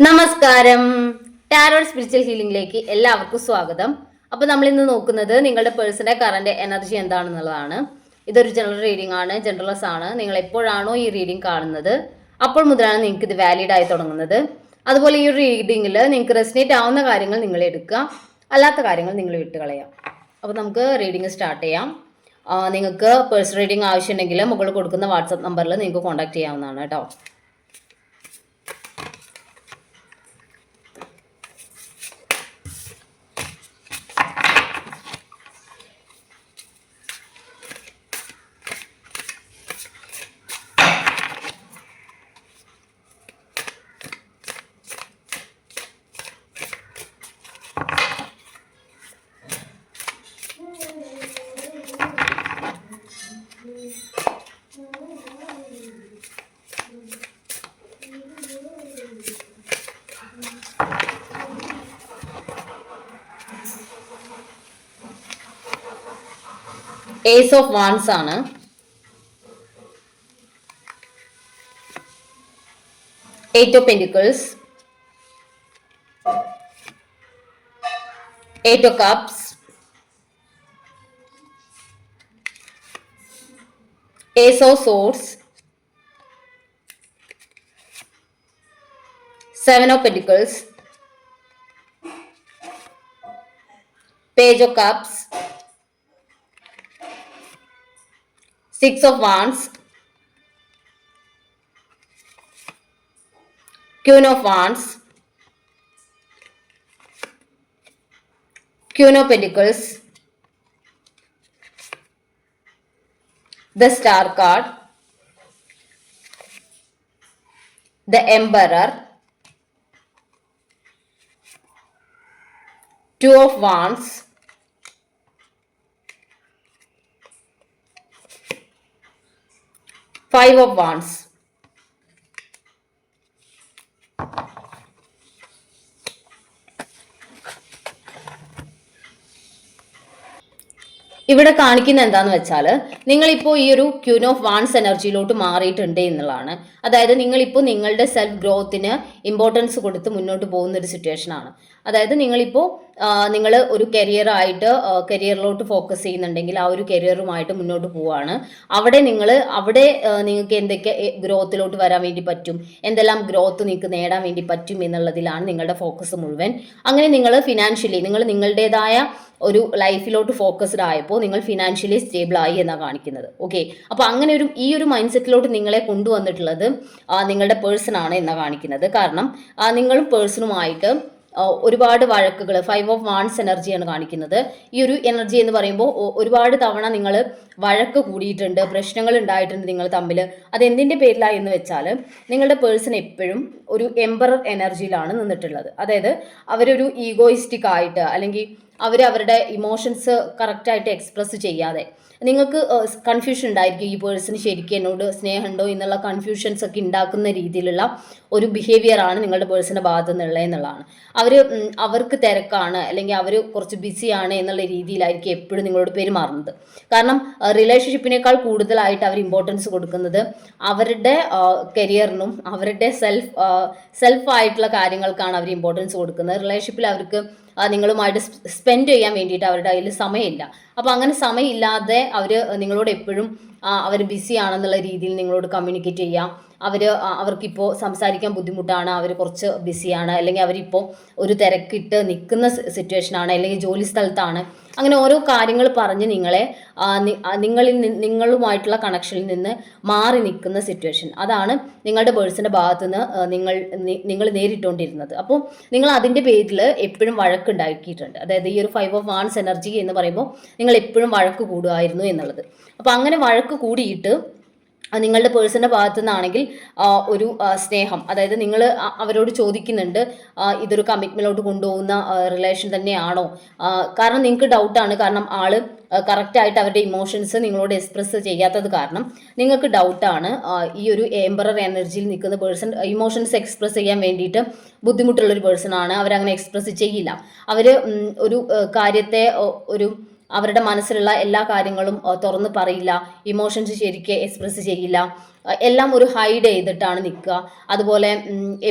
നമസ്കാരം. Tarot spiritual ഹീലിംഗിലേക്ക് എല്ലാവർക്കും സ്വാഗതം. അപ്പോൾ നമ്മൾ ഇന്ന് നോക്കുന്നത് നിങ്ങളുടെ പേഴ്സണൽ കറന്റ് എനർജി എന്താണെന്നുള്ളതാണ്. ഇതൊരു ജനറൽ റീഡിംഗ് ആണ്, ജനറൽസ് ആണ്. നിങ്ങൾ എപ്പോഴാണോ ഈ റീഡിംഗ് കാണുന്നത് അപ്പോൾ മുതലാണ് നിങ്ങൾക്ക് ഇത് വാലിഡ് ആയി തുടങ്ങുന്നത്. അതുപോലെ ഈ ഒരു റീഡിങ്ങിൽ നിങ്ങൾക്ക് റെസിനേറ്റ് ആവുന്ന കാര്യങ്ങൾ നിങ്ങൾ എടുക്കുക, അല്ലാത്ത കാര്യങ്ങൾ നിങ്ങൾ വിട്ടുകളയാം. അപ്പോൾ നമുക്ക് റീഡിംഗ് സ്റ്റാർട്ട് ചെയ്യാം. നിങ്ങൾക്ക് പേഴ്സണൽ റീഡിംഗ് ആവശ്യമുണ്ടെങ്കിൽ മുകളിൽ കൊടുക്കുന്ന വാട്സപ്പ് നമ്പറിൽ നിങ്ങൾക്ക് കോൺടാക്ട് ചെയ്യാവുന്നതാണ് കേട്ടോ. ഏസ് ഓഫ് വാൻസ് ആണ്. Eight of pentacles, eight of cups, ace of swords, seven of pentacles, page of cups, six of wands, queen of wands, queen of pentacles, the star card, the emperor, two of wands, five of wands. ഇവിടെ കാണിക്കുന്ന എന്താന്ന് വെച്ചാൽ നിങ്ങളിപ്പോൾ ഈ ഒരു queen of wands എനർജിയിലോട്ട് മാറിയിട്ടുണ്ട് എന്നുള്ളതാണ്. അതായത് നിങ്ങളിപ്പോൾ നിങ്ങളുടെ സെൽഫ് ഗ്രോത്തിന് ഇമ്പോർട്ടൻസ് കൊടുത്ത് മുന്നോട്ട് പോകുന്ന ഒരു സിറ്റുവേഷൻ ആണ്. അതായത് നിങ്ങളിപ്പോൾ നിങ്ങൾ ഒരു കരിയറിലോട്ട് ഫോക്കസ് ചെയ്യുന്നുണ്ടെങ്കിൽ ആ ഒരു കരിയറുമായിട്ട് മുന്നോട്ട് പോവുകയാണ്. അവിടെ നിങ്ങൾക്ക് എന്തൊക്കെ ഗ്രോത്തിലോട്ട് വരാൻ വേണ്ടി പറ്റും, എന്തെല്ലാം ഗ്രോത്ത് നിങ്ങൾക്ക് നേടാൻ വേണ്ടി പറ്റും എന്നുള്ളതിലാണ് നിങ്ങളുടെ ഫോക്കസ് മുഴുവൻ. അങ്ങനെ നിങ്ങൾ ഫിനാൻഷ്യലി നിങ്ങളുടേതായ ഒരു ലൈഫിലോട്ട് ഫോക്കസ്ഡ് ആയപ്പോൾ നിങ്ങൾ ഫിനാൻഷ്യലി സ്റ്റേബിൾ ആയി എന്നാണ് കാണിക്കുന്നത്. ഓക്കെ, അപ്പോൾ അങ്ങനെ ഈ ഒരു മൈൻഡ് സെറ്റിലോട്ട് നിങ്ങളെ കൊണ്ടുവന്നിട്ടുള്ളത് നിങ്ങളുടെ പേഴ്സൺ ആണ് എന്നാണ് കാണിക്കുന്നത്. കാരണം നിങ്ങളും പേഴ്സണുമായിട്ട് ഒരുപാട് വഴക്കുകൾ, ഫൈവ് ഓഫ് വാൻസ് എനർജിയാണ് കാണിക്കുന്നത്. ഈ ഒരു എനർജി എന്ന് പറയുമ്പോൾ ഒരുപാട് തവണ നിങ്ങൾ വഴക്ക് കൂടിയിട്ടുണ്ട്, പ്രശ്നങ്ങൾ ഉണ്ടായിട്ടുണ്ട് നിങ്ങൾ തമ്മിൽ. അതെന്തിൻ്റെ പേരിലാണ് എന്ന് വെച്ചാൽ നിങ്ങളുടെ പേഴ്സൺ എപ്പോഴും ഒരു എംപറർ എനർജിയിലാണ് നിന്നിട്ടുള്ളത്. അതായത് അവരൊരു ഈഗോയിസ്റ്റിക് ആയിട്ട്, അല്ലെങ്കിൽ അവരുടെ ഇമോഷൻസ് കറക്റ്റായിട്ട് എക്സ്പ്രസ് ചെയ്യാതെ, നിങ്ങൾക്ക് കൺഫ്യൂഷൻ ഉണ്ടായിരിക്കും ഈ പേഴ്സൺ ശരിക്കും എന്നോട് സ്നേഹമുണ്ടോ എന്നുള്ള കൺഫ്യൂഷൻസ് ഒക്കെ ഉണ്ടാക്കുന്ന രീതിയിലുള്ള ഒരു ബിഹേവിയർ ആണ് നിങ്ങളുടെ പേഴ്സണിൻ്റെ ഭാഗത്തു നിന്നുള്ളത് എന്നുള്ളതാണ്. അവർക്ക് തിരക്കാണ്, അല്ലെങ്കിൽ അവർ കുറച്ച് ബിസിയാണ് എന്നുള്ള രീതിയിലായിരിക്കും എപ്പോഴും നിങ്ങളോട് പെരുമാറുന്നത്. കാരണം റിലേഷൻഷിപ്പിനേക്കാൾ കൂടുതലായിട്ട് അവർ ഇമ്പോർട്ടൻസ് കൊടുക്കുന്നത് അവരുടെ കരിയറിനും അവരുടെ സെൽഫായിട്ടുള്ള കാര്യങ്ങൾക്കാണ് അവർ ഇമ്പോർട്ടൻസ് കൊടുക്കുന്നത്. റിലേഷൻഷിപ്പിൽ അവർക്ക് നിങ്ങളുമായിട്ട് സ്പെൻഡ് ചെയ്യാൻ വേണ്ടിയിട്ട് അവരുടെ കയ്യിൽ സമയമില്ല. അപ്പോൾ അങ്ങനെ സമയമില്ലാതെ നിങ്ങളോട് എപ്പോഴും അവർ ബിസി ആണെന്നുള്ള രീതിയിൽ നിങ്ങളോട് കമ്മ്യൂണിക്കേറ്റ് ചെയ്യാം. അവർക്കിപ്പോൾ സംസാരിക്കാൻ ബുദ്ധിമുട്ടാണ്, അവർ കുറച്ച് ബിസിയാണ്, അല്ലെങ്കിൽ അവരിപ്പോൾ ഒരു തിരക്കിട്ട് നിൽക്കുന്ന സിറ്റുവേഷനാണ്, അല്ലെങ്കിൽ ജോലി സ്ഥലത്താണ്. അങ്ങനെ ഓരോ കാര്യങ്ങൾ പറഞ്ഞ് നിങ്ങളുമായിട്ടുള്ള കണക്ഷനിൽ നിന്ന് മാറി നിൽക്കുന്ന സിറ്റുവേഷൻ, അതാണ് നിങ്ങളുടെ പേഴ്സൻ്റെ ഭാഗത്തു നിന്ന് നിങ്ങൾ നേരിട്ടുകൊണ്ടിരുന്നത്. അപ്പോൾ നിങ്ങൾ അതിൻ്റെ പേരിൽ എപ്പോഴും വഴക്കുണ്ടാക്കിയിട്ടുണ്ട്. അതായത് ഈ ഒരു ഫൈവ് ഓഫ് വാൻസ് എനർജി എന്ന് പറയുമ്പോൾ നിങ്ങൾ എപ്പോഴും വഴക്ക് കൂടുമായിരുന്നു എന്നുള്ളത്. അപ്പോൾ അങ്ങനെ വഴക്ക് കൂടിയിട്ട് നിങ്ങളുടെ പേഴ്സൻ്റെ ഭാഗത്തു നിന്നാണെങ്കിൽ ഒരു സ്നേഹം, അതായത് നിങ്ങൾ അവരോട് ചോദിക്കുന്നുണ്ട് ഇതൊരു കമ്മിറ്റ്മെൻറ്റിലോട്ട് കൊണ്ടുപോകുന്ന റിലേഷൻ തന്നെയാണോ. കാരണം നിങ്ങൾക്ക് ഡൗട്ടാണ്, കാരണം ആള് കറക്റ്റായിട്ട് അവരുടെ ഇമോഷൻസ് നിങ്ങളോട് എക്സ്പ്രസ് ചെയ്യാത്തത് കാരണം നിങ്ങൾക്ക് ഡൗട്ടാണ്. ഈ ഒരു എംപറർ എനർജിയിൽ നിൽക്കുന്ന പേഴ്സൺ ഇമോഷൻസ് എക്സ്പ്രസ് ചെയ്യാൻ വേണ്ടിയിട്ട് ബുദ്ധിമുട്ടുള്ളൊരു പേഴ്സൺ ആണ്. അവരങ്ങനെ എക്സ്പ്രസ് ചെയ്യില്ല. അവർ ഒരു കാര്യത്തെ അവരുടെ മനസ്സിലുള്ള എല്ലാ കാര്യങ്ങളും തുറന്ന് പറയില്ല, ഇമോഷൻസ് ശരിക്കും എക്സ്പ്രസ് ചെയ്യില്ല, എല്ലാം ഒരു ഹൈഡ് ചെയ്തിട്ടാണ് നിൽക്കുക. അതുപോലെ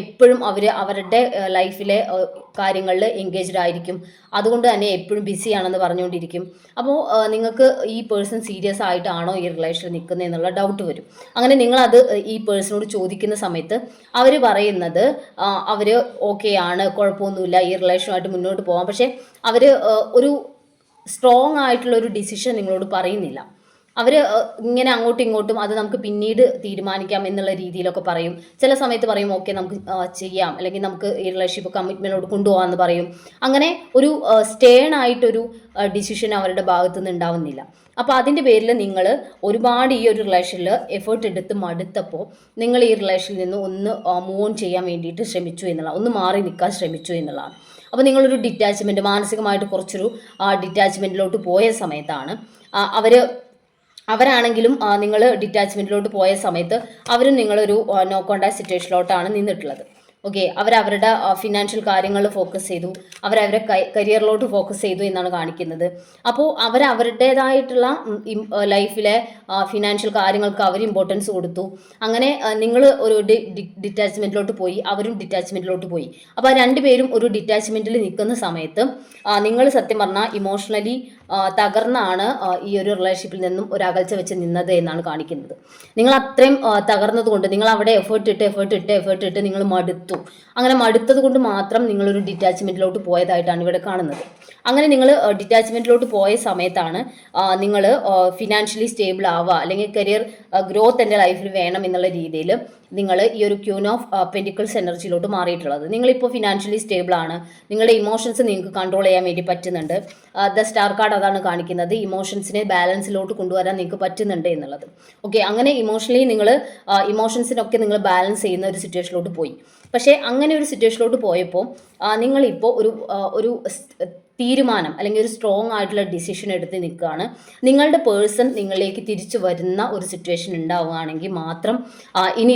എപ്പോഴും അവരുടെ ലൈഫിലെ കാര്യങ്ങളിൽ എൻഗേജ്ഡ് ആയിരിക്കും. അതുകൊണ്ട് തന്നെ എപ്പോഴും ബിസിയാണെന്ന് പറഞ്ഞുകൊണ്ടിരിക്കും. അപ്പോൾ നിങ്ങൾക്ക് ഈ പേഴ്സൺ സീരിയസ് ആയിട്ടാണോ ഈ റിലേഷനിൽ നിൽക്കുന്നത് എന്നുള്ള ഡൗട്ട് വരും. അങ്ങനെ നിങ്ങളത് ഈ പേഴ്സണോട് ചോദിക്കുന്ന സമയത്ത് അവർ പറയുന്നത് അവർ ഓക്കെ ആണ്, കുഴപ്പമൊന്നുമില്ല, ഈ റിലേഷനുമായിട്ട് മുന്നോട്ട് പോകാം. പക്ഷേ അവർ ഒരു സ്ട്രോങ് ആയിട്ടുള്ള ഒരു ഡിസിഷൻ നിങ്ങളോട് പറയുന്നില്ല. അവർ ഇങ്ങനെ അങ്ങോട്ടും ഇങ്ങോട്ടും അത് നമുക്ക് പിന്നീട് തീരുമാനിക്കാം എന്നുള്ള രീതിയിലൊക്കെ പറയും. ചില സമയത്ത് പറയും ഓക്കെ നമുക്ക് ചെയ്യാം, അല്ലെങ്കിൽ നമുക്ക് ഈ റിലേഷൻഷിപ്പ് കമ്മിറ്റ്മെൻറ്റോട് കൊണ്ടുപോകാമെന്ന് പറയും. അങ്ങനെ ഒരു സ്റ്റേൺ ആയിട്ടൊരു ഡിസിഷൻ അവരുടെ ഭാഗത്തു നിന്ന് ഉണ്ടാവുന്നില്ല. അപ്പോൾ അതിൻ്റെ പേരിൽ നിങ്ങൾ ഒരുപാട് ഈ ഒരു റിലേഷനിൽ എഫേർട്ട് എടുത്ത് മടുത്തപ്പോൾ നിങ്ങൾ ഈ റിലേഷനിൽ നിന്ന് ഒന്ന് മൂവ് ഓൺ ചെയ്യാൻ വേണ്ടിയിട്ട് ശ്രമിച്ചു എന്നുള്ള, ഒന്ന് മാറി നിൽക്കാൻ ശ്രമിച്ചു എന്നുള്ളതാണ്. അപ്പോൾ നിങ്ങളൊരു ഡിറ്റാച്ച്മെൻറ്റ്, മാനസികമായിട്ട് കുറച്ചൊരു ഡിറ്റാച്ച്മെൻറ്റിലോട്ട് പോയ സമയത്താണ് അവരാണെങ്കിലും നിങ്ങൾ ഡിറ്റാച്ച്മെൻറ്റിലോട്ട് പോയ സമയത്ത് അവരും നിങ്ങളൊരു നോ കോണ്ടാക്ട് സിറ്റുവേഷനിലോട്ടാണ് നിന്നിട്ടുള്ളത്. ഓക്കെ, അവരവരുടെ ഫിനാൻഷ്യൽ കാര്യങ്ങൾ ഫോക്കസ് ചെയ്തു, അവരവരുടെ കരിയറിലോട്ട് ഫോക്കസ് ചെയ്തു എന്നാണ് കാണിക്കുന്നത്. അപ്പോൾ അവരുടേതായിട്ടുള്ള ലൈഫിലെ ഫിനാൻഷ്യൽ കാര്യങ്ങൾക്ക് അവർ ഇമ്പോർട്ടൻസ് കൊടുത്തു. അങ്ങനെ നിങ്ങൾ ഒരു ഡിറ്റാച്ച്മെൻറ്റിലോട്ട് പോയി, അവരും ഡിറ്റാച്ച്മെൻറ്റിലോട്ട് പോയി. അപ്പോൾ രണ്ടുപേരും ഒരു ഡിറ്റാച്ച്മെൻറ്റിൽ നിൽക്കുന്ന സമയത്ത് നിങ്ങൾ സത്യം പറഞ്ഞാൽ ഇമോഷണലി തകർന്നാണ് ഈ ഒരു റിലേഷൻഷിപ്പിൽ നിന്നും ഒരു അകൽച്ച വെച്ച് നിന്നത് എന്നാണ് കാണിക്കുന്നത്. നിങ്ങൾ അത്രയും തകർന്നത് കൊണ്ട് നിങ്ങൾ അവിടെ എഫേർട്ട് ഇട്ട് നിങ്ങൾ മടുത്തു. അങ്ങനെ മടുത്തത് കൊണ്ട് മാത്രം നിങ്ങളൊരു ഡിറ്റാച്ച്മെൻറ്റിലോട്ട് പോയതായിട്ടാണ് ഇവിടെ കാണുന്നത്. അങ്ങനെ നിങ്ങൾ ഡിറ്റാച്ച്മെൻറ്റിലോട്ട് പോയ സമയത്താണ് നിങ്ങൾ ഫിനാൻഷ്യലി സ്റ്റേബിൾ ആവുക, അല്ലെങ്കിൽ കരിയർ ഗ്രോത്ത് എൻ്റെ ലൈഫിൽ വേണം എന്നുള്ള രീതിയിൽ നിങ്ങൾ ഈ ഒരു ക്യൂൻ ഓഫ് പെൻറ്റിക്കിൾസ് എനർജിയിലോട്ട് മാറിയിട്ടുള്ളത്. നിങ്ങളിപ്പോൾ ഫിനാൻഷ്യലി സ്റ്റേബിൾ ആണ്, നിങ്ങളുടെ ഇമോഷൻസ് നിങ്ങൾക്ക് കൺട്രോൾ ചെയ്യാൻ വേണ്ടി പറ്റുന്നുണ്ട്. ദ സ്റ്റാർ കാർഡ് അതാണ് കാണിക്കുന്നത്, ഇമോഷൻസിനെ ബാലൻസിലോട്ട് കൊണ്ടുവരാൻ നിങ്ങൾക്ക് പറ്റുന്നുണ്ട് എന്നുള്ളത്. ഓക്കെ, അങ്ങനെ ഇമോഷണലി ഇമോഷൻസിനൊക്കെ നിങ്ങൾ ബാലൻസ് ചെയ്യുന്ന ഒരു സിറ്റുവേഷനിലോട്ട് പോയി. പക്ഷേ അങ്ങനെ ഒരു സിറ്റുവേഷനിലോട്ട് പോയപ്പോൾ നിങ്ങളിപ്പോൾ ഒരു തീരുമാനം അല്ലെങ്കിൽ ഒരു സ്ട്രോങ് ആയിട്ടുള്ള ഡിസിഷൻ എടുത്ത് നിൽക്കുകയാണ്. നിങ്ങളുടെ പേഴ്സൺ നിങ്ങളിലേക്ക് തിരിച്ചു വരുന്ന ഒരു സിറ്റുവേഷൻ ഉണ്ടാവുകയാണെങ്കിൽ മാത്രം ഇനി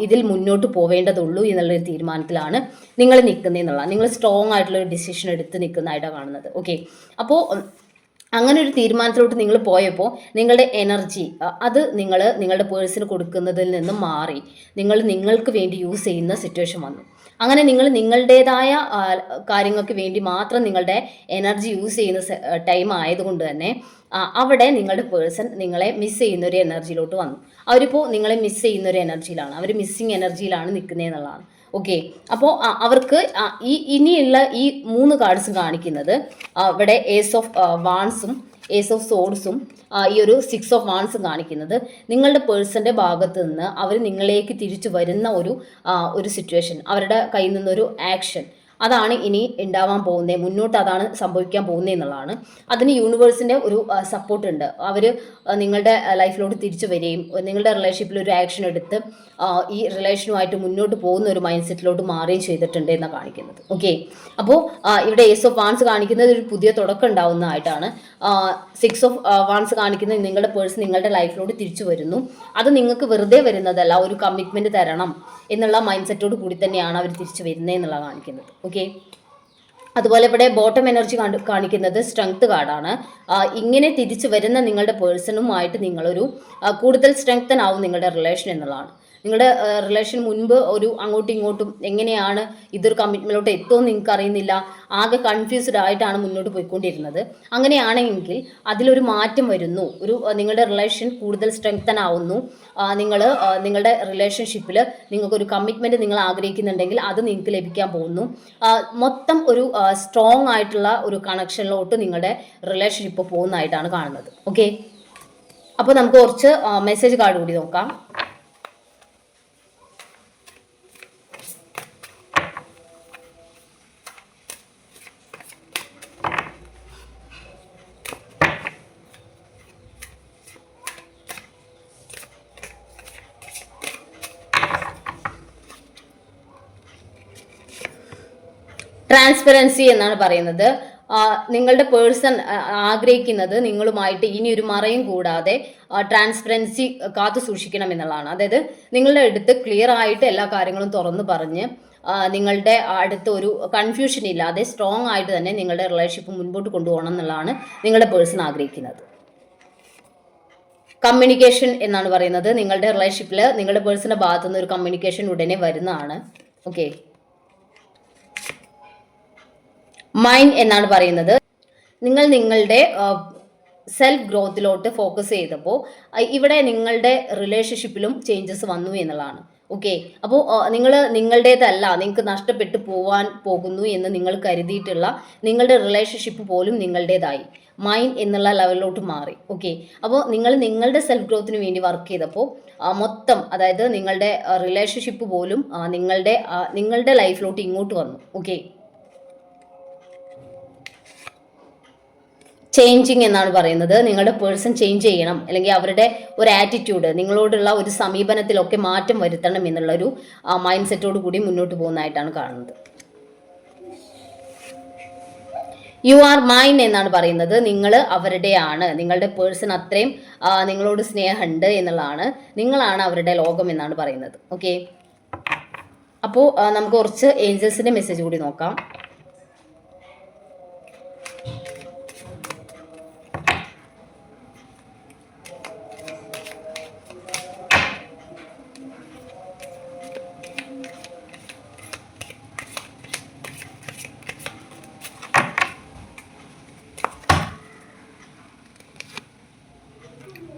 ഇതിൽ മുന്നോട്ട് പോവേണ്ടതുള്ളൂ എന്നുള്ളൊരു തീരുമാനത്തിലാണ് നിങ്ങൾ നിൽക്കുന്നതെന്നുള്ള, നിങ്ങൾ സ്ട്രോങ് ആയിട്ടുള്ള ഒരു ഡിസിഷൻ എടുത്ത് നിൽക്കുന്നതായിട്ടാണ് കാണുന്നത്. ഓക്കെ, അപ്പോൾ അങ്ങനെ ഒരു തീരുമാനത്തിലോട്ട് നിങ്ങൾ പോയപ്പോൾ നിങ്ങളുടെ എനർജി അത് നിങ്ങളുടെ പേഴ്സണ് കൊടുക്കുന്നതിൽ നിന്നും മാറി നിങ്ങൾക്ക് വേണ്ടി യൂസ് ചെയ്യുന്ന സിറ്റുവേഷൻ വന്നു. അങ്ങനെ നിങ്ങളുടേതായ കാര്യങ്ങൾക്ക് വേണ്ടി മാത്രം നിങ്ങളുടെ എനർജി യൂസ് ചെയ്യുന്ന ടൈം ആയതുകൊണ്ട് തന്നെ അവിടെ നിങ്ങളുടെ പേഴ്സൺ നിങ്ങളെ മിസ് ചെയ്യുന്ന ഒരു എനർജിയിലോട്ട് വന്നു. അവരിപ്പോൾ നിങ്ങളെ മിസ് ചെയ്യുന്ന ഒരു എനർജിയിലാണ്, അവർ മിസ്സിങ് എനർജിയിലാണ് നിൽക്കുന്നത് എന്നുള്ളതാണ്. ഓക്കെ, അപ്പോൾ അവർക്ക് ഇനിയുള്ള ഈ 3 കാർഡ്സും കാണിക്കുന്നത് ഇവിടെ ഏസ് ഓഫ് വാൺസും ഏസ് ഓഫ് സോഡ്സും ഈ ഒരു 6 ഓഫ് വാൺസും കാണിക്കുന്നത് നിങ്ങളുടെ പേഴ്സൻ്റെ ഭാഗത്ത് നിന്ന് അവർ നിങ്ങളിലേക്ക് തിരിച്ചു വരുന്ന ഒരു സിറ്റുവേഷൻ, അവരുടെ കയ്യിൽ നിന്നൊരു ആക്ഷൻ, അതാണ് ഇനി ഉണ്ടാവാൻ പോകുന്നത്, മുന്നോട്ട് അതാണ് സംഭവിക്കാൻ പോകുന്നത് എന്നുള്ളതാണ്. അതിന് യൂണിവേഴ്സിൻ്റെ ഒരു സപ്പോർട്ട് ഉണ്ട്. അവർ നിങ്ങളുടെ ലൈഫിലോട്ട് തിരിച്ചു വരികയും നിങ്ങളുടെ റിലേഷൻഷിപ്പിൽ ഒരു ആക്ഷൻ എടുത്ത് ഈ റിലേഷനുമായിട്ട് മുന്നോട്ട് പോകുന്ന ഒരു മൈൻഡ് സെറ്റിലോട്ട് മാറുകയും ചെയ്തിട്ടുണ്ട് എന്നാണ് കാണിക്കുന്നത്. ഓക്കെ, അപ്പോൾ ഇവിടെ ഏസ് ഓഫ് വാൺസ് കാണിക്കുന്നത് ഒരു പുതിയ തുടക്കം ഉണ്ടാവുന്നതായിട്ടാണ്. 6 ഓഫ് വാൺസ് കാണിക്കുന്നത് നിങ്ങളുടെ പേഴ്സൺ നിങ്ങളുടെ ലൈഫിലോട്ട് തിരിച്ചു വരുന്നു. അത് നിങ്ങൾക്ക് വെറുതെ വരുന്നതല്ല, ഒരു കമ്മിറ്റ്മെൻറ്റ് തരണം എന്നുള്ള മൈൻഡ് സെറ്റോട് കൂടി തന്നെയാണ് അവർ തിരിച്ചു വരുന്നത് എന്നുള്ള കാണിക്കുന്നത്. ഓക്കെ, അതുപോലെ ഇവിടെ ബോട്ടം എനർജി കാണിക്കുന്നത് സ്ട്രെങ്ത് കാർഡാണ്. ഇങ്ങനെ തിരിച്ചു വരുന്ന നിങ്ങളുടെ പേഴ്സണുമായിട്ട് നിങ്ങളൊരു കൂടുതൽ സ്ട്രെങ്തൻ ആവും നിങ്ങളുടെ റിലേഷൻ എന്നുള്ളതാണ്. നിങ്ങളുടെ റിലേഷൻ മുൻപ് ഒരു അങ്ങോട്ടും ഇങ്ങോട്ടും എങ്ങനെയാണ് ഇതൊരു കമ്മിറ്റ്മെൻറ്റിലോട്ട് എത്തുമെന്ന് നിങ്ങൾക്ക് അറിയുന്നില്ല, ആകെ കൺഫ്യൂസ്ഡ് ആയിട്ടാണ് മുന്നോട്ട് പോയിക്കൊണ്ടിരുന്നത്. അങ്ങനെയാണെങ്കിൽ അതിലൊരു മാറ്റം വരുന്നു, നിങ്ങളുടെ റിലേഷൻ കൂടുതൽ സ്ട്രെങ്തൻ ആവുന്നു. നിങ്ങളുടെ റിലേഷൻഷിപ്പിൽ നിങ്ങൾക്കൊരു കമ്മിറ്റ്മെൻറ്റ് നിങ്ങൾ ആഗ്രഹിക്കുന്നുണ്ടെങ്കിൽ അത് നിങ്ങൾക്ക് ലഭിക്കാൻ പോകുന്നു. മൊത്തം ഒരു സ്ട്രോങ് ആയിട്ടുള്ള ഒരു കണക്ഷനിലോട്ട് നിങ്ങളുടെ റിലേഷൻഷിപ്പ് പോകുന്നതായിട്ടാണ് കാണുന്നത്. ഓക്കെ, അപ്പോൾ നമുക്ക് കുറച്ച് മെസ്സേജ് കാർഡ് കൂടി നോക്കാം. ട്രാൻസ്പെറൻസി എന്നാണ് പറയുന്നത്. നിങ്ങളുടെ പേഴ്സൺ ആഗ്രഹിക്കുന്നത് നിങ്ങളുമായിട്ട് ഇനി ഒരു മറയും കൂടാതെ ട്രാൻസ്പെറൻസി കാത്തു സൂക്ഷിക്കണം എന്നുള്ളതാണ്. അതായത് നിങ്ങളുടെ അടുത്ത് ക്ലിയർ ആയിട്ട് എല്ലാ കാര്യങ്ങളും തുറന്നു പറഞ്ഞ് നിങ്ങളുടെ അടുത്ത് ഒരു കൺഫ്യൂഷൻ ഇല്ലാതെ സ്ട്രോങ് ആയിട്ട് തന്നെ നിങ്ങളുടെ റിലേഷൻഷിപ്പ് മുൻപോട്ട് കൊണ്ടുപോകണം എന്നുള്ളതാണ് നിങ്ങളുടെ പേഴ്സൺ ആഗ്രഹിക്കുന്നത്. കമ്മ്യൂണിക്കേഷൻ എന്നാണ് പറയുന്നത്. നിങ്ങളുടെ റിലേഷൻഷിപ്പിൽ നിങ്ങളുടെ പേഴ്സണിന്റെ ഭാഗത്തു നിന്ന് ഒരു കമ്മ്യൂണിക്കേഷൻ ഉടനെ വരുന്നതാണ്. ഓക്കെ. മൈൻഡ് എന്നാണ് പറയുന്നത്. നിങ്ങൾ നിങ്ങളുടെ സെൽഫ് ഗ്രോത്തിലോട്ട് ഫോക്കസ് ചെയ്തപ്പോൾ ഇവിടെ നിങ്ങളുടെ റിലേഷൻഷിപ്പിലും ചേഞ്ചസ് വന്നു എന്നുള്ളതാണ്. ഓക്കെ. അപ്പോൾ നിങ്ങൾ നിങ്ങളുടേതല്ല, നിങ്ങൾക്ക് നഷ്ടപ്പെട്ടു പോവാൻ പോകുന്നു എന്ന് നിങ്ങൾ കരുതിയിട്ടുള്ള നിങ്ങളുടെ റിലേഷൻഷിപ്പ് പോലും നിങ്ങളുടേതായി മൈൻഡ് എന്നുള്ള ലെവലിലോട്ട് മാറി. ഓക്കെ. അപ്പോൾ നിങ്ങൾ നിങ്ങളുടെ സെൽഫ് ഗ്രോത്തിന് വേണ്ടി വർക്ക് ചെയ്തപ്പോൾ മൊത്തം, അതായത് നിങ്ങളുടെ റിലേഷൻഷിപ്പ് പോലും നിങ്ങളുടെ ലൈഫിലോട്ട് ഇങ്ങോട്ട് വന്നു. ഓക്കെ. ചേഞ്ചിങ് എന്നാണ് പറയുന്നത്. നിങ്ങളുടെ പേഴ്സൺ ചേഞ്ച് ചെയ്യണം, അല്ലെങ്കിൽ അവരുടെ ഒരു ആറ്റിറ്റ്യൂഡ്, നിങ്ങളോടുള്ള ഒരു സമീപനത്തിലൊക്കെ മാറ്റം വരുത്തണം എന്നുള്ളൊരു മൈൻഡ് സെറ്റോട് കൂടി മുന്നോട്ട് പോകുന്നതായിട്ടാണ് കാണുന്നത്. യു ആർ മൈൻ എന്നാണ് പറയുന്നത്. നിങ്ങൾ അവരുടെയാണ്. നിങ്ങളുടെ പേഴ്സൺ അത്രയും നിങ്ങളോട് സ്നേഹമുണ്ട് എന്നുള്ളതാണ്. നിങ്ങളാണ് അവരുടെ ലോകം എന്നാണ് പറയുന്നത്. ഓക്കെ. അപ്പോൾ നമുക്ക് കുറച്ച് ഏഞ്ചൽസിന്റെ മെസ്സേജ് കൂടി നോക്കാം.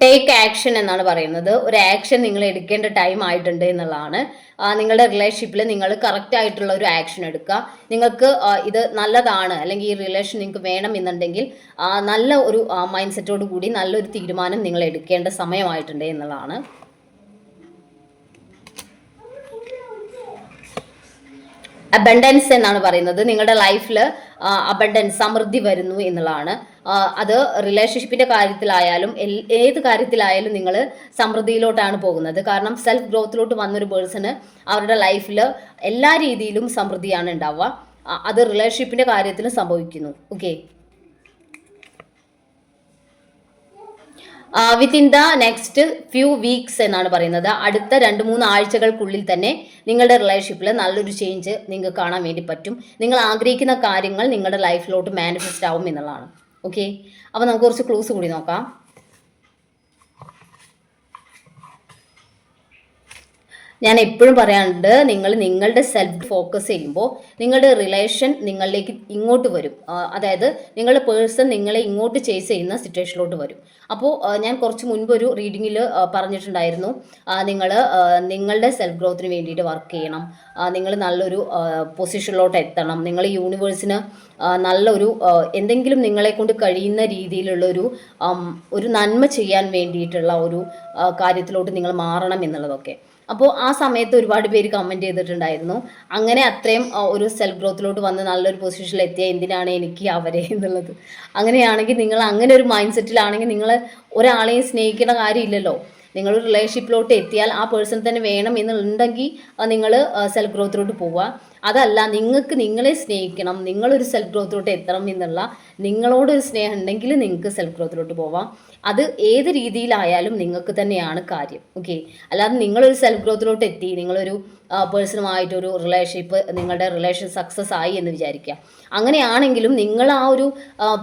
ടേക്ക് ആക്ഷൻ എന്നാണ് പറയുന്നത്. ഒരു ആക്ഷൻ നിങ്ങൾ എടുക്കേണ്ട ടൈം ആയിട്ടുണ്ട് എന്നുള്ളതാണ്. നിങ്ങളുടെ റിലേഷൻഷിപ്പിൽ നിങ്ങൾ കറക്റ്റ് ആയിട്ടുള്ള ഒരു ആക്ഷൻ എടുക്കുക. നിങ്ങൾക്ക് ഇത് നല്ലതാണ്, അല്ലെങ്കിൽ ഈ റിലേഷൻ നിങ്ങൾക്ക് വേണം എന്നുണ്ടെങ്കിൽ നല്ല ഒരു മൈൻഡ് സെറ്റോട് കൂടി നല്ലൊരു തീരുമാനം നിങ്ങൾ എടുക്കേണ്ട സമയമായിട്ടുണ്ട് എന്നുള്ളതാണ്. അബണ്ടൻസ് എന്നാണ് പറയുന്നത്. നിങ്ങളുടെ ലൈഫിൽ അബണ്ടൻസ്, സമൃദ്ധി വരുന്നു എന്നുള്ളതാണ്. അത് റിലേഷൻഷിപ്പിന്റെ കാര്യത്തിലായാലും ഏത് കാര്യത്തിലായാലും നിങ്ങൾ സമൃദ്ധിയിലോട്ടാണ് പോകുന്നത്. കാരണം സെൽഫ് ഗ്രോത്തിലോട്ട് വന്നൊരു പേഴ്സണ് അവരുടെ ലൈഫിൽ എല്ലാ രീതിയിലും സമൃദ്ധിയാണ് ഉണ്ടാവുക. അത് റിലേഷൻഷിപ്പിന്റെ കാര്യത്തിലും സംഭവിക്കുന്നു. Okay. Within the next few weeks എന്നാണ് പറയുന്നത്. അടുത്ത 2-3 ആഴ്ചകൾക്കുള്ളിൽ തന്നെ നിങ്ങളുടെ റിലേഷൻഷിപ്പിൽ നല്ലൊരു ചേഞ്ച് നിങ്ങൾക്ക് കാണാൻ വേണ്ടി പറ്റും. നിങ്ങൾ ആഗ്രഹിക്കുന്ന കാര്യങ്ങൾ നിങ്ങളുടെ ലൈഫിലോട്ട് മാനിഫെസ്റ്റ് ആവും എന്നുള്ളതാണ്. ഓക്കെ. അപ്പോൾ നമുക്ക് കുറച്ച് ക്ലൂസ് കൂടി നോക്കാം. ഞാൻ എപ്പോഴും പറയാറുണ്ട്, നിങ്ങൾ നിങ്ങളുടെ സെൽഫ് ഫോക്കസ് ചെയ്യുമ്പോൾ നിങ്ങളുടെ റിലേഷൻ നിങ്ങളിലേക്ക് ഇങ്ങോട്ട് വരും. അതായത് നിങ്ങളുടെ പേഴ്സൺ നിങ്ങളെ ഇങ്ങോട്ട് ചേസ് ചെയ്യുന്ന സിറ്റുവേഷനിലോട്ട് വരും. അപ്പോൾ ഞാൻ കുറച്ച് മുൻപ് ഒരു റീഡിങ്ങിൽ പറഞ്ഞിട്ടുണ്ടായിരുന്നു, നിങ്ങൾ നിങ്ങളുടെ സെൽഫ് ഗ്രോത്തിന് വേണ്ടിയിട്ട് വർക്ക് ചെയ്യണം, നിങ്ങൾ നല്ലൊരു പൊസിഷനിലോട്ട് എത്തണം, നിങ്ങൾ യൂണിവേഴ്സിന് നല്ലൊരു എന്തെങ്കിലും നിങ്ങളെ കൊണ്ട് കഴിയുന്ന രീതിയിലുള്ളൊരു ഒരു നന്മ ചെയ്യാൻ വേണ്ടിയിട്ടുള്ള ഒരു കാര്യത്തിലോട്ട് നിങ്ങൾ മാറണം എന്നുള്ളതൊക്കെ. അപ്പോൾ ആ സമയത്ത് ഒരുപാട് പേര് കമൻറ്റ് ചെയ്തിട്ടുണ്ടായിരുന്നു, അങ്ങനെ അത്രയും ഒരു സെൽഫ് ഗ്രോത്തിലോട്ട് വന്ന് നല്ലൊരു പൊസിഷനിൽ എത്തിയ എന്തിനാണ് എനിക്ക് അവരെ എന്നുള്ളത്. അങ്ങനെയാണെങ്കിൽ നിങ്ങൾ അങ്ങനെ ഒരു മൈൻഡ് സെറ്റിലാണെങ്കിൽ നിങ്ങൾ ഒരാളെയും സ്നേഹിക്കേണ്ട കാര്യമില്ലല്ലോ. നിങ്ങളൊരു റിലേഷൻഷിപ്പിലോട്ട് എത്തിയാൽ ആ പേഴ്സൺ തന്നെ വേണം എന്നുണ്ടെങ്കിൽ നിങ്ങൾ സെൽഫ് ഗ്രോത്തിലോട്ട് പോവുക. അതല്ല, നിങ്ങൾക്ക് നിങ്ങളെ സ്നേഹിക്കണം, നിങ്ങളൊരു സെൽഫ് ഗ്രോത്തിലോട്ട് എത്തണം എന്നുള്ള നിങ്ങളോടൊരു സ്നേഹം ഉണ്ടെങ്കിൽ നിങ്ങൾക്ക് സെൽഫ് ഗ്രോത്തിലോട്ട് പോവാം. അത് ഏത് രീതിയിലായാലും നിങ്ങൾക്ക് തന്നെയാണ് കാര്യം. ഓക്കെ. അല്ലാതെ നിങ്ങളൊരു സെൽഫ് ഗ്രോത്തിലോട്ട് എത്തി, നിങ്ങളൊരു പേഴ്സണുമായിട്ടൊരു റിലേഷൻഷിപ്പ്, നിങ്ങളുടെ റിലേഷൻ സക്സസ് ആയി എന്ന് വിചാരിക്കുക. അങ്ങനെയാണെങ്കിലും നിങ്ങൾ ആ ഒരു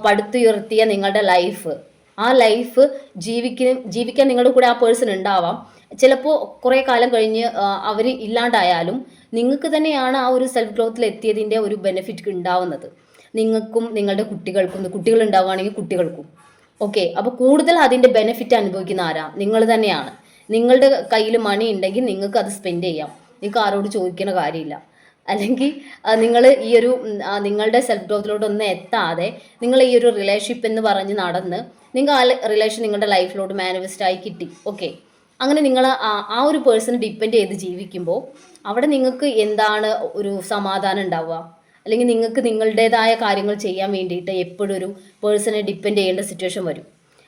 പടുത്തുയർത്തിയ നിങ്ങളുടെ ലൈഫ്, ആ ലൈഫ് ജീവിക്കാൻ നിങ്ങളുടെ കൂടെ ആ പേഴ്സൺ ഉണ്ടാവാം. ചിലപ്പോൾ കുറേ കാലം കഴിഞ്ഞ് അവർ ഇല്ലാണ്ടായാലും നിങ്ങൾക്ക് തന്നെയാണ് ആ ഒരു സെൽഫ് ഗ്രോത്തിൽ എത്തിയതിൻ്റെ ഒരു ബെനിഫിറ്റ് ഉണ്ടാവുന്നത്. നിങ്ങൾക്കും നിങ്ങളുടെ കുട്ടികൾക്കും, കുട്ടികൾ ഉണ്ടാവുകയാണെങ്കിൽ കുട്ടികൾക്കും. ഓക്കെ. അപ്പോൾ കൂടുതൽ അതിൻ്റെ ബെനിഫിറ്റ് അനുഭവിക്കുന്ന ആരാ? നിങ്ങൾ തന്നെയാണ്. നിങ്ങളുടെ കയ്യിൽ മണി ഉണ്ടെങ്കിൽ നിങ്ങൾക്ക് അത് സ്പെൻഡ് ചെയ്യാം, നിങ്ങൾക്ക് ആരോട് ചോദിക്കേണ്ട കാര്യമില്ല. അല്ലെങ്കിൽ നിങ്ങൾ ഈ ഒരു നിങ്ങളുടെ സെൽഫ് ഗ്രോത്തിലോട്ടൊന്നും എത്താതെ നിങ്ങൾ ഈ ഒരു റിലേഷൻഷിപ്പ് എന്ന് പറഞ്ഞ് നടന്ന് നിങ്ങൾ ആ റിലേഷൻ നിങ്ങളുടെ ലൈഫിലോട്ട് മാനിഫെസ്റ്റായി കിട്ടി. ഓക്കെ. അങ്ങനെ നിങ്ങൾ ആ ഒരു പേഴ്സണെ ഡിപ്പെൻഡ് ചെയ്ത് ജീവിക്കുമ്പോൾ അവിടെ നിങ്ങൾക്ക് എന്താണ് ഒരു സമാധാനം ഉണ്ടാവുക? അല്ലെങ്കിൽ നിങ്ങൾക്ക് നിങ്ങളുടേതായ കാര്യങ്ങൾ ചെയ്യാൻ വേണ്ടിയിട്ട് എപ്പോഴും ഒരു പേഴ്സണെ ഡിപ്പെൻഡ് ചെയ്യേണ്ട സിറ്റുവേഷൻ വരും.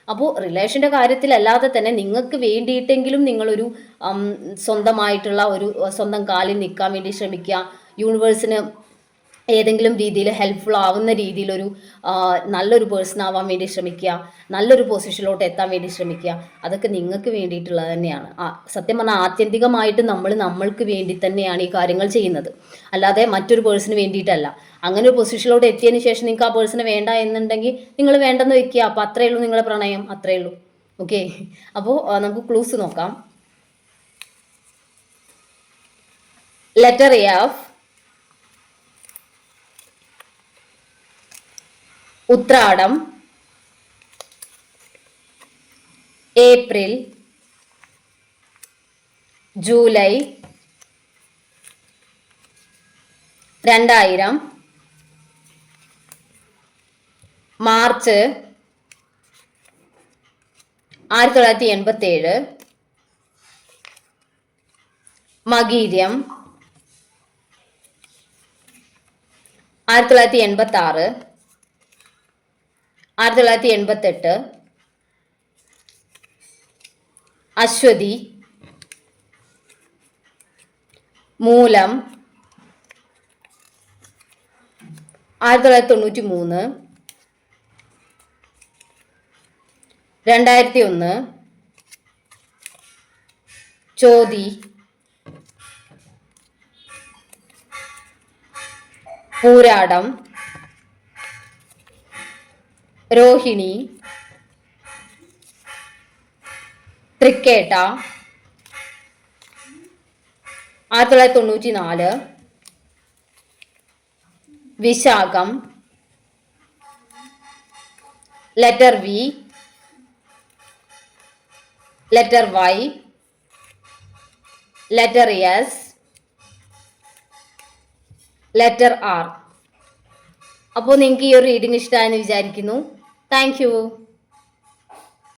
അപ്പോൾ റിലേഷൻ്റെ കാര്യത്തിലല്ലാതെ തന്നെ നിങ്ങൾക്ക് വേണ്ടിയിട്ടെങ്കിലും നിങ്ങളൊരു സ്വന്തമായിട്ടുള്ള ഒരു സ്വന്തം കാലിൽ നിൽക്കാൻ വേണ്ടി ശ്രമിക്കുക. യൂണിവേഴ്സിന് ഏതെങ്കിലും രീതിയിൽ ഹെൽപ്ഫുൾ ആവുന്ന രീതിയിലൊരു നല്ലൊരു പേഴ്സൺ ആവാൻ വേണ്ടി ശ്രമിക്കുക, നല്ലൊരു പൊസിഷനിലോട്ട് എത്താൻ വേണ്ടി ശ്രമിക്കുക. അതൊക്കെ നിങ്ങൾക്ക് വേണ്ടിയിട്ടുള്ളത് തന്നെയാണ്. സത്യം പറഞ്ഞാൽ ആത്യന്തികമായിട്ട് നമ്മൾ നമ്മൾക്ക് വേണ്ടി തന്നെയാണ് ഈ കാര്യങ്ങൾ ചെയ്യുന്നത്, അല്ലാതെ മറ്റൊരു പേഴ്സണിന് വേണ്ടിയിട്ടല്ല. അങ്ങനെ ഒരു പൊസിഷനിലോട്ട് എത്തിയതിന് ശേഷം നിങ്ങൾക്ക് ആ പേഴ്സണെ വേണ്ട എന്നുണ്ടെങ്കിൽ നിങ്ങൾ വേണ്ടെന്ന് വെക്കുക. അപ്പോൾ അത്രയേ ഉള്ളൂ നിങ്ങളുടെ പ്രണയം, അത്രയേ ഉള്ളൂ. ഓക്കെ, അപ്പോൾ നമുക്ക് ക്ലൂസ് നോക്കാം. ലെറ്റർ എഫ്, ഉത്രാടം, ഏപ്രിൽ, ജൂലൈ, 2000, മാർച്ച് 1987, മകീര്യം 1986, 1988, അശ്വതി, മൂലം 1993, 2001, ചോതി, പൂരാടം, രോഹിണി, തൃക്കേട്ട 1994, വിശാഖം, letter V, letter Y, letter S, letter R. അപ്പോൾ നിങ്ങൾക്ക് ഈ ഒരു റീഡിംഗ് ഇഷ്ടമായെന്ന് വിചാരിക്കുന്നു. Thank U.